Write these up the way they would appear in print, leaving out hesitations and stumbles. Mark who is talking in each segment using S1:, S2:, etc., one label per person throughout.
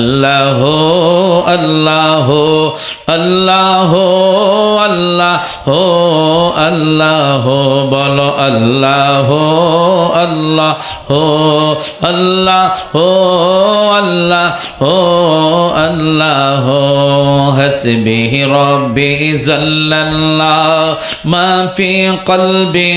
S1: আল্লাহ আল্লাহ আল্লাহ আল্লাহ আল্লাহ বলো আল্লাহ আল্লাহ আল্লাহ আল্লাহ আল্লাহ হাসবি রব্বি জাল্লাল্লাহ মা ফি কলবি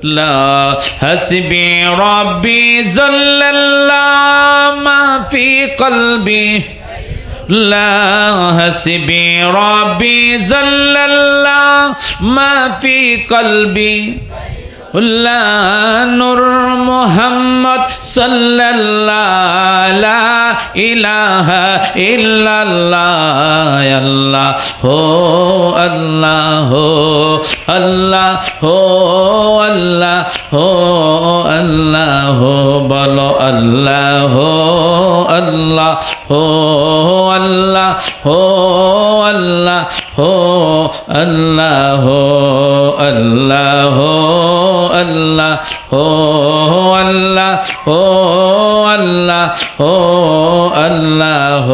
S1: لا حسبي ربي جل الله ما في قلبي لا حسبي ربي جل الله ما في قلبي لا نور محمد صلى الله لا إله إلا الله الله الله الله الله الله বলো আল্লাহ আল্লাহ আল্লাহ আল্লাহ আল্লাহ আল্লাহ আল্লাহ আল্লাহ আল্লাহ আল্লাহ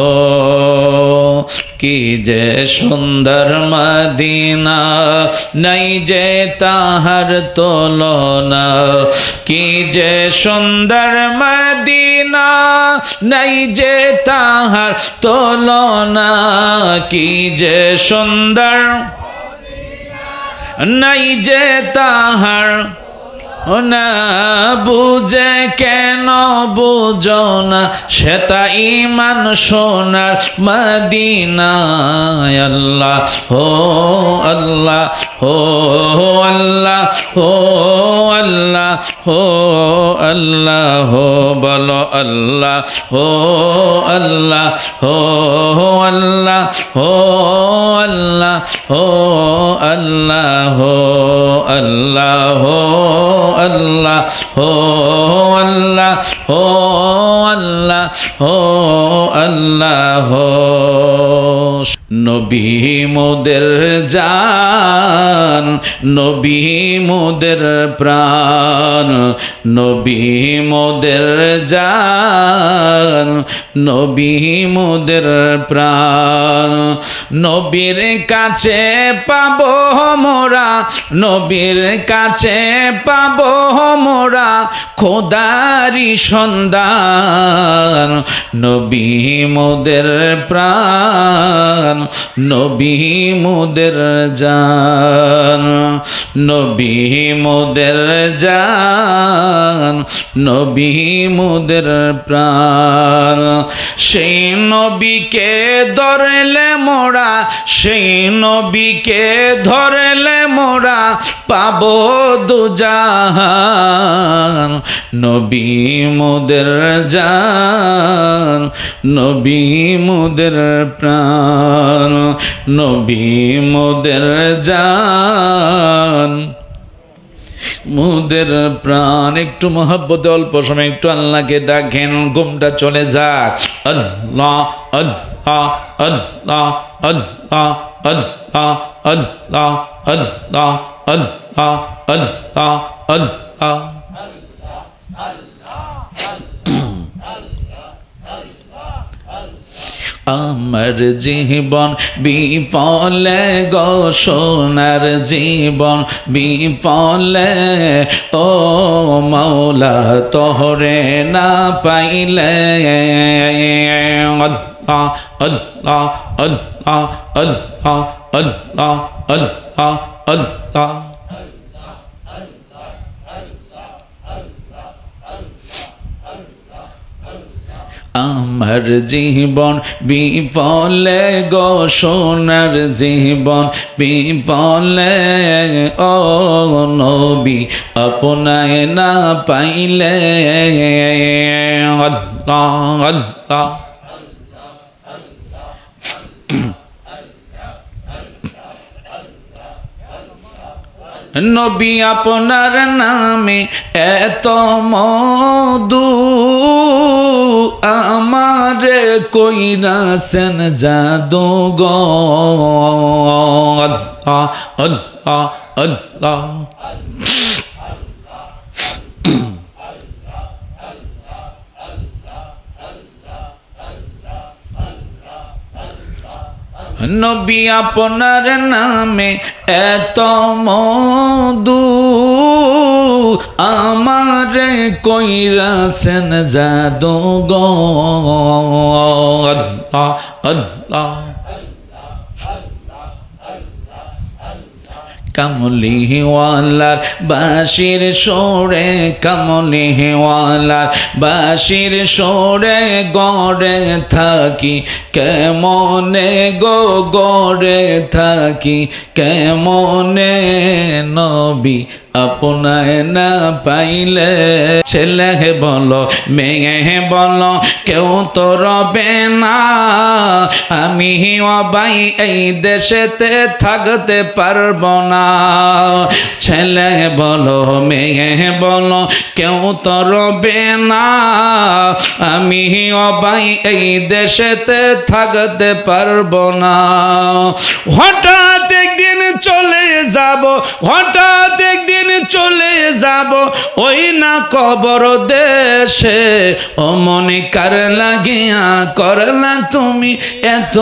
S1: কি যে সুন্দর মদিনা নাই যে তাহার তুলনা কি যে সুন্দর মদিনা নাই যে তাহার তুলনা কি যে সুন্দর নাই যে তাহার না বুঝে কেন বুঝো না সেটা ইমান সোনার মদিনায় আল্লাহ হো আল্লাহ হো আল্লাহ হো আল্লাহ হো আল্লাহ হো বলো আল্লাহ হো আল্লাহ হো আল্লাহ হো আল্লাহ হো আল্লাহ হো আল্লাহ হো আল্লাহ হো আল্লাহ হো আল্লাহ হো আল্লাহ নবী মোদের জান নবী মোদের প্রাণ নবী মোদের জান নবী মোদের প্রাণ নবীর কাছে পাবো মোরা নবীর কাছে পাবো মোরা খোদারি সন্ধান নবী মোদের প্রাণ নবী মোদের জান নবী মোদের জান নবী মোদের প্রাণ সেই নবীকে ধরলে মোরা সেই নবীকে ধরলে মোরা পাবো দুজাহান নবী মোদের জান নবী মোদের প্রাণ নবী মোদের জান মুদের প্রাণ একটু মহব্বতে অল্প সময় একটু আল্লাহকে ডাকেন ঘুমটা চলে যাক আল্লাহ আল্লাহ আল্লাহ আল্লাহ আল্লাহ আল্লাহ আল্লাহ আল্লাহ আল্লাহ আল্লাহ আমার জীবন বিফলে গো সোনার জীবন বিফলে ও মাওলা তোহরে না পাইলে আল্লাহ আল্লাহ আল্লাহ আল্লাহ আল্লাহ আল্লাহ আল্লাহ আমার জীবন বিফলে গো সোনার জীবন বিফলে ও নবী আপনায় না পাইলে আল্লাহ আল্লাহ নবী আপনার নামে এত মধু আমারে কইরাছেন জাদু গো আল্লাহ আল্লাহ আল্লাহ নবী আপনার নামে এত মধু আমারে কইরাছেন জাদুঘর আল্লাহ আল্লাহ কামলিওয়ালার বাঁশির সুরে কামলিওয়ালার বাঁশির সুরে গড়ে থাকি কেমনে গো গড়ে থাকি কেমনে নবী আপনায় না পাইলে ছেলে বলো মেয়ে বলো কেউ তো রবে না আমি অবাই এই দেশেতে থাকতে পারবো না ছেলে বলো মেয়ে বলো কেউ তো রবে না আমি অবাই এই দেশেতে থাকতে পারবো না হঠাৎ একদিন চলে যাব হঠাৎ একদিন চলে যাব ওই না কবর দেশে ও মনে কার লাগিয়া করলা তুমি এত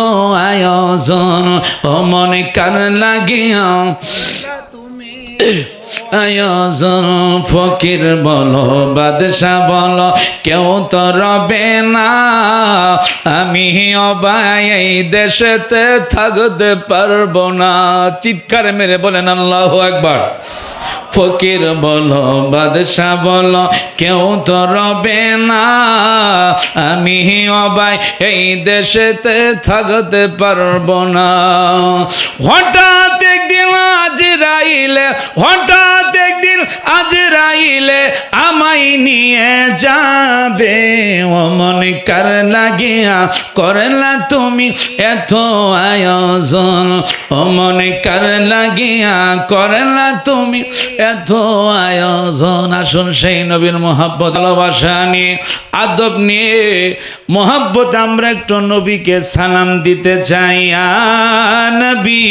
S1: আয়োজন ও মনে কার লাগিয়া আয়োজন ফকির বলো বাদশা বলো কেউ তো রবে না আমি অবাই এই দেশেতে থাকতে পারবো না চিৎকার মেরে বলেন আল্লাহু আকবার ফকির বলো বাদশা বলো কেউ তো রবে না আমি অবাই এই দেশেতে থাকতে পারবো না হঠাৎ একদিন আজরাইলে হঠাৎ একদিন আজরাইলে আমায় নিয়ে যাবে ও মনে কার লাগিয়া করলা তুমি এত আয়োজন ও মনে কার লাগিয়া করলা তুমি এত আয়োজন আসুন সেই নবীর মহব্বত ভালোবাসা নিয়ে আদব নিয়ে মহব্বত আমরা একটু নবীকে সালাম দিতে চাই আ নবী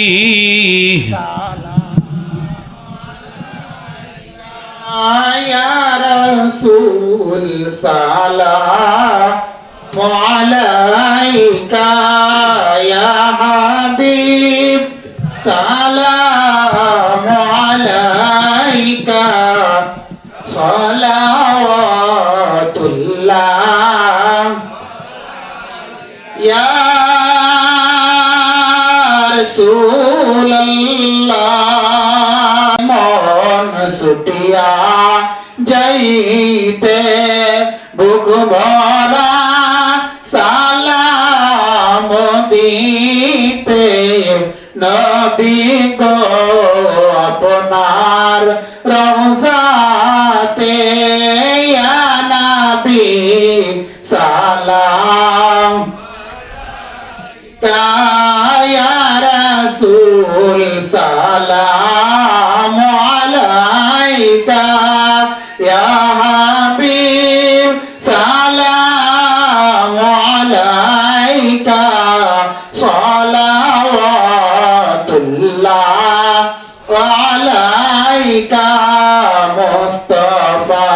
S2: يا رسول سلام عليك يا حبيب سلام عليك صلوات الله يا رسول الله ছুটিয়া যাইতে বুক ভরা সালাম দিতে নবী গো আপনার রওজাতে ইয়া নবী সালাম ইয়া রাসূল সালাম يا حبيب سلام عليك صلوات الله عليك مصطفى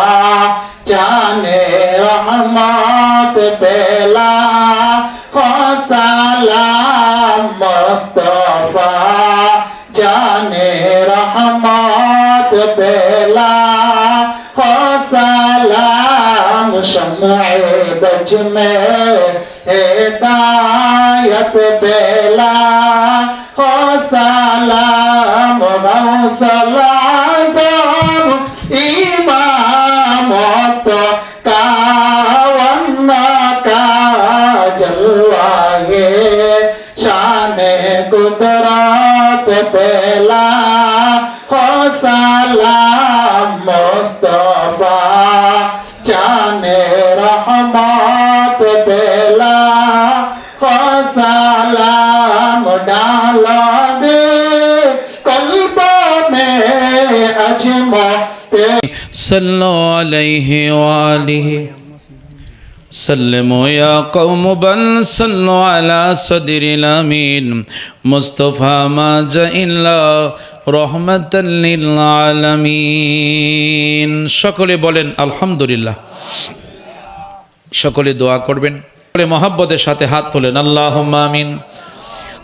S2: जाने रहमत बेला सलाम मुस्तफा जाने रहमत बेला सलाम शम्ए बज में हिदायत बेला सलाम गौसल आज़म इमामत का वन्ना का जलवा है शान कुदरत बेला सलाम मुस्तफा जाने रहमत बेला सलाम डाला दे कल्ब में अजमत
S1: सल्लु अलैहि वालिहि सल्लमो या कौम बल सल्लु अला सदरिल अमीन मुस्तफा मा जाइल्ला रहमतल लिल आलामीन সকলে বলেন আলহামদুলিল্লাহ সকলে দোয়া করবেন মহব্বতের সাথে হাত তোলেন আল্লাহুম্মা আমিন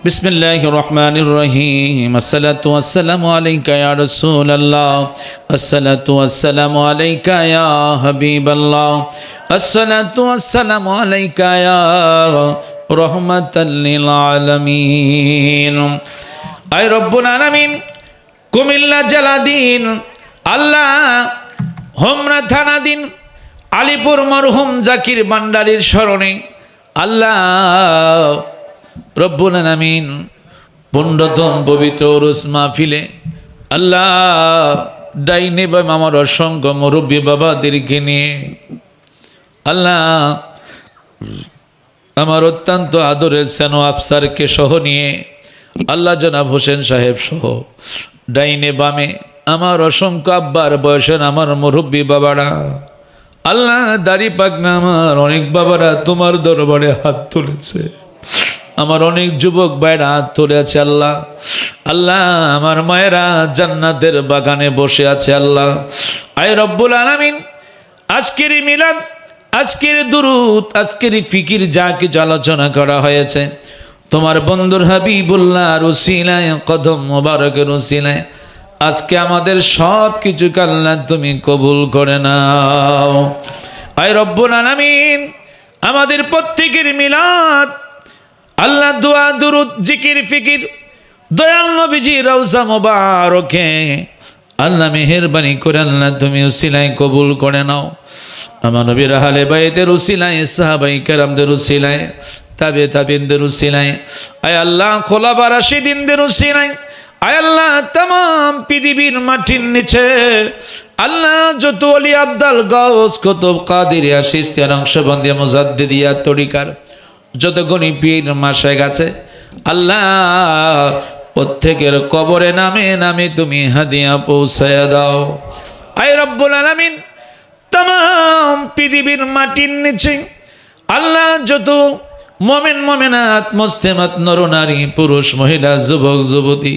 S1: বিসমিল্লাহির রহমানির রহিম। আসসালাতু ওয়াসসালামু আলাইকা ইয়া রাসূলুল্লাহ, আসসালাতু ওয়াসসালামু আলাইকা ইয়া হাবিবাল্লাহ, আসসালাতু ওয়াসসালামু আলাইকা ইয়া রাহমাতাল লিল আলামিন। আয় রব্বুল আলামিন, কুমিল্লা জেলাধীন আল্লাহ হোমনা থানাধীন আলিপুর মরহুম জাকির ভান্ডারীর স্মরণে আল্লাহ রব্বুল আলামিন পূর্ণতম পবিত্র উরুস মাহফিলে আল্লাহ ডাইনে বাম আমার অসংখ্য মুরব্বী বাবাদেরকে নিয়ে আল্লাহ আমার অত্যন্ত আদরের সেনো আফসারকে সহ নিয়ে আল্লাহ জনাব হোসেন সাহেব সহ ডাইনে বামে আমার অসংখ্য আব্বার বয়সের আমার মুরব্বী বাবারা, আল্লাহ দাড়ি পাকনা আমার অনেক বাবারা তোমার দরবারে হাত তুলেছে, আমার অনেক যুবক ভাইরা হাত তুলে আছে আল্লাহ। আল্লাহ আমার মায়েরা জান্নাতের বাগানে বসে আছে আল্লাহ। আয় রব্বুল আলামিন, আজকের মিলাদ, আজকের দুরুদ, আজকের ফিকির যা কিছু আলোচনা করা হয়েছে তোমার বন্ধুর হাবিবুল্লাহর উসিলায়, কদম মোবারকের উসিলায় আজকে আমাদের সব কিছু আল্লাহ তুমি কবুল করে নাও। আয় রব্বুল আলামিন, আমাদের প্রত্যেকের মিলাদ আল্লাহ দোয়া দুরুদ জিকির ফিকির দয়াল নবীজি রওজা মোবারকে আল্লাহ মেহেরবানি করে আল্লাহ তুমি উসিলায় কবুল করে নাও। আমার নবীর আহলে বাইতের উসিলায়, সাহাবায়ে কেরামদের উসিলায়, তাবিনদের উসিলায়, আয় আল্লাহ খোলাফা রাশিদিনদের উসিলায়, আয় আল্লাহ तमाम পৃথিবীর মাটির নিচে আল্লাহ যত ওলি আব্দাল গাউস কুতুব কাদেরিয়া চিশতিয়া নকশবন্দিয়া মুজাদ্দিদিয়া তরিকার যত গণী পীর মাশায়েখ আছে আল্লাহ প্রত্যেকের কবরে নামে নামে তুমি হাদিয়া পৌঁছায়া দাও। আয় রব্বুল আলামিন, तमाम পৃথিবীর মাটির নিচে আল্লাহ যত মুমিন মুমিনাত মুসলিমাত নর নারী পুরুষ মহিলা যুবক যুবতী,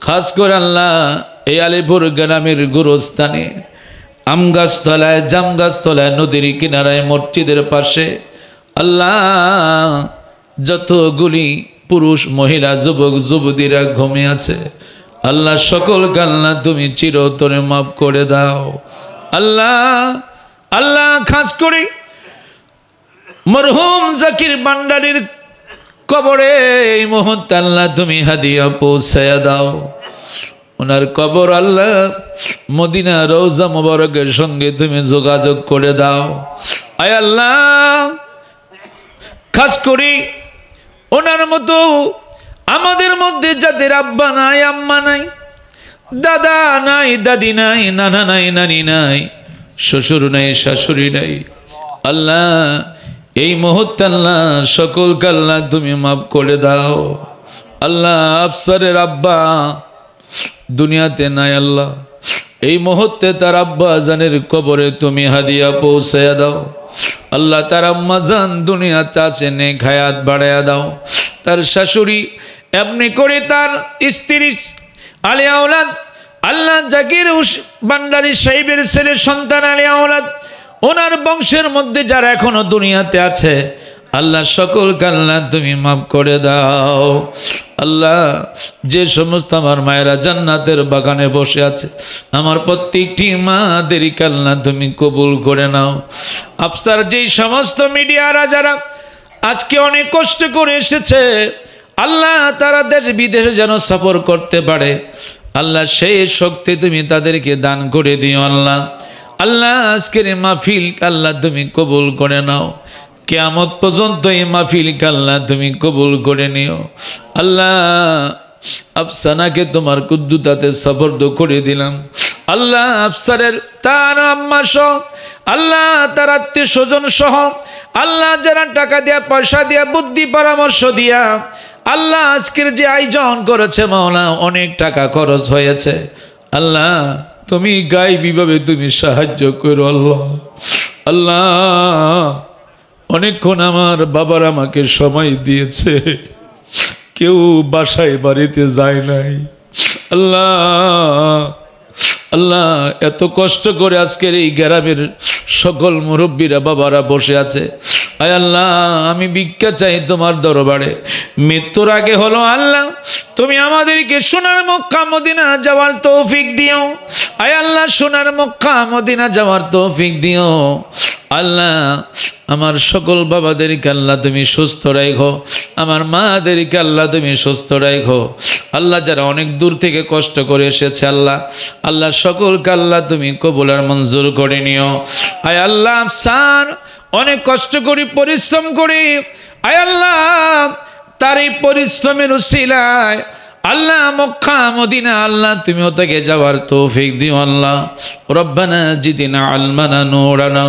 S1: খাস করে আল্লাহ এই আলিপুর গ্রামের গুরুস্থানে আমগাছতলায় জামগাছতলায় নদীর কিনারায় মসজিদের পাশে আল্লাহ যতগুলি পুরুষ মহিলা যুবক যুবতীরা ঘুমিয়ে আছে আল্লাহ সকল আল্লাহ তুমি চিরতরে মাফ করে দাও আল্লাহ। আল্লাহ খাস করে মরহুম জাকির ভান্ডারীর কবরে এই মুহূর্তে আল্লাহ তুমি হাদিয়া পৌঁছায়া দাও। ওনার কবর আল্লাহ মদিনা রওজা মোবারকের সঙ্গে তুমি যোগাযোগ করে দাও। আয় আল্লাহ, খাস করে ওনার মতো আমাদের মধ্যে যাদের আব্বা নাই, আম্মা নাই, দাদা নাই, দাদি নাই, নানা নাই, নানি নাই, শ্বশুর নাই, শাশুড়ি নাই, আল্লাহ এই মুহূর্তে আল্লাহ সকলকে আল্লাহ তুমি মাফ করে দাও। আল্লাহ আফসারের আব্বা দুনিয়াতে নাই আল্লাহ, এই মুহূর্তে তার আব্বা জানের কবরে তুমি হাদিয়া পৌঁছায়া দাও আল্লাহ। তার আম্মা জান দুনিয়াতে আছে, নেক হায়াত বাড়ায়া দাও। তার শাশুড়ি এমনি করে তার স্ত্রী আলে আওলাদ আল্লাহ জাকির ভান্ডারী সাহেবের ছেলে সন্তান আলে আওলাদ ওনার বংশের মধ্যে যারা এখনো দুনিয়াতে আছে আল্লাহ সকলকে আল্লাহ তুমি মাফ করে দাও আল্লাহ। যে সমস্ত আমার মায়েরা জান্নাতের বাগানে বসে আছে আমার প্রত্যেকটি মাদেরকে আল্লাহ তুমি কবুল করে নাও। আফসার যেই সমস্ত মিডিয়ারা যারা আজকে অনেক কষ্ট করে এসেছে আল্লাহ তারা দেশ বিদেশে যেন সফর করতে পারে আল্লাহ সেই শক্তি তুমি তাদেরকে দান করে দিও আল্লাহ। আল্লাহ আজকের মাহফিল আল্লাহ তুমি কবুল করে নাও, কিয়ামত পর্যন্ত এই মাহফিল আল্লাহ তুমি কবুল করে নিও আল্লাহ। আফসানাকে তোমার কুদ্দুতাতে সবর্দ করে দিলাম আল্লাহ। আফসারের তার আম্মা সহ আল্লাহ তার আত্মীয় স্বজন সহ আল্লাহ যারা টাকা দিয়া পয়সা দিয়া বুদ্ধি পরামর্শ দিয়া আল্লাহ আজকের যে আয়োজন করেছে মাওলা অনেক টাকা খরচ হয়েছে আল্লাহ তুমি গায়বীভাবে তুমি সাহায্য করো আল্লাহ। আল্লাহ অনেকক্ষণ আমার বাবার আমাকে সময় দিয়েছে, কেউ বাসায় বাড়িতে যায় নাই আল্লাহ। আল্লাহ এত কষ্ট করে আজকের এই গ্রামের সকল মুরব্বীরা বাবারা বসে আছে আয় আল্লাহ আমি ভিক্ষা চাই তোমার দরবারে। মৃত্যুর আগে হলো আল্লাহ তুমি আমাদেরকে সোনার মক্কা মদিনা যাওয়ার তৌফিক দিও। আয় আল্লাহ সোনার মক্কা মদিনা যাওয়ার তৌফিক দিও। আল্লাহ আমার সকল বাবাদেরকে আল্লাহ তুমি সুস্থ রাখো, আমার মাদেরকে আল্লাহ তুমি সুস্থ রাখো। আল্লাহ যারা অনেক দূর থেকে কষ্ট করে এসেছে আল্লাহ, আল্লাহ সকলকে আল্লাহ তুমি কবুল আর মঞ্জুর করে নিও। আয় আল্লাহ আফসার অনেক কষ্ট করি পরিশ্রম করি, আয় আল্লাহ তার এই পরিশ্রমের উসিলায় আল্লাহ মক্কা মদিনা আল্লাহ তুমি ওটাকে যাওয়ার তৌফিক দিও। আল্লাহ রব্বানা জিদিনা আলমানা নূরানা,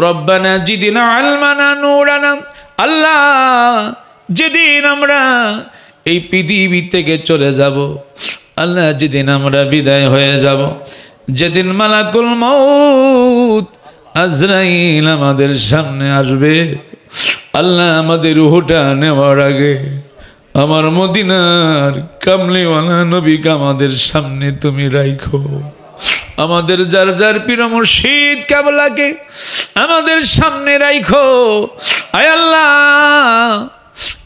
S1: রব্বানা জিদিনা আলমানা নূরানা। আল্লাহ যেদিন আমরা এই পৃথিবী থেকে চলে যাব, আল্লাহ যেদিন আমরা বিদায় হয়ে যাব, যেদিন মালাকুল মউত আজরাইল আমাদের সামনে আসবে, আল্লাহ আমাদের রূহটা নেওয়ার আগে আমার মদিনার কামলিওয়ালা নবীকে আমাদের সামনে তুমি রাখো। আমাদের যার যার পীর মুর্শিদ কেবলাকে আমাদের সামনে রাখো। আয় আল্লাহ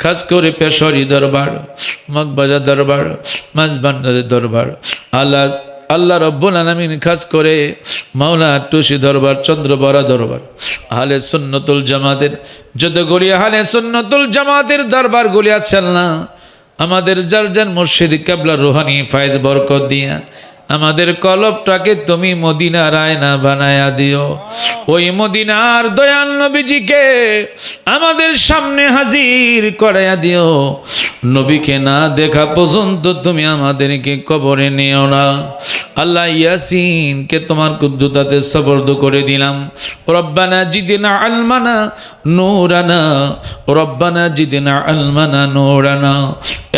S1: খাস করে পেশরি দরবার, মগবাজার দরবার, মাঝবান্ডারের দরবার, আল্লাহ রব্বুল আলামিন খাস করে মাওলা টুসি দরবার, চন্দ্রবরা দরবার, আহলে সুন্নতুল জামাতের যতগুলি আহলে সুন্নতুল জামাতের দরবারগুলি আছে আল্লাহ আমাদের যার যার মুর্শিদ কিবলা রুহানি ফায়েজ বরকত দিয়া আমাদের কলবটাকে তুমি মদিনার আয়না বানায়া দিও। ওই মদিনার দয়াল নবীজিকে আমাদের সামনে হাজির করাইয়া দিও। নবীকে না দেখা পর্যন্ত তুমি আমাদেরকে কবরে নিও না। আল্লাহ ইয়াসিনকে তোমার কুদ্দুতাতে সবর্দ করে দিলাম। রব্বানা জিদনা আলমানা নূরানা, রব্বানা জিদনা আলমানা নূরানা।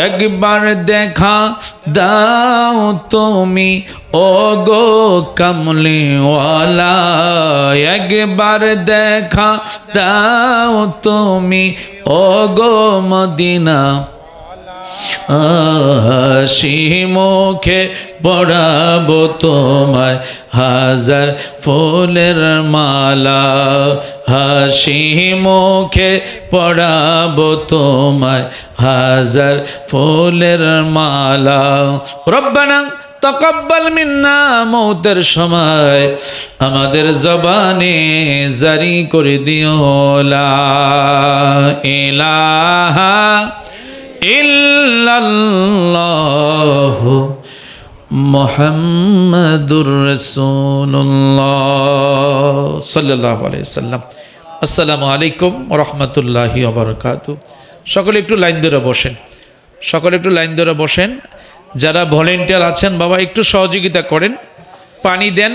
S1: একবার দেখা দাও তুমি ও গো কামলিওয়ালা, একবার দেখা দাও তুমি ও গো মদিনা। হাসি মুখে পড়াবো তোমায় হাজার ফুলের মালা, হাসি মুখে পড়াবো তোমায় হাজার ফুলের মালা। রব্বানা তাকাব্বাল মিন্না, মৌতের সময় আমাদের জবানে জারি করে দিও লা ইলাহা ইল্লাল্লাহু মুহাম্মাদুর রাসূলুল্লাহ সাল্লাল্লাহু আলাইহি ওয়াসাল্লাম। আসসালামু আলাইকুম ওয়া রাহমাতুল্লাহি ওয়া বারাকাতুহু। সকলে একটু লাইন ধরে বসেন, সকলে একটু লাইন ধরে বসেন। যারা ভলেন্টিয়ার আছেন বাবা একটু সহযোগিতা করেন, পানি দেন।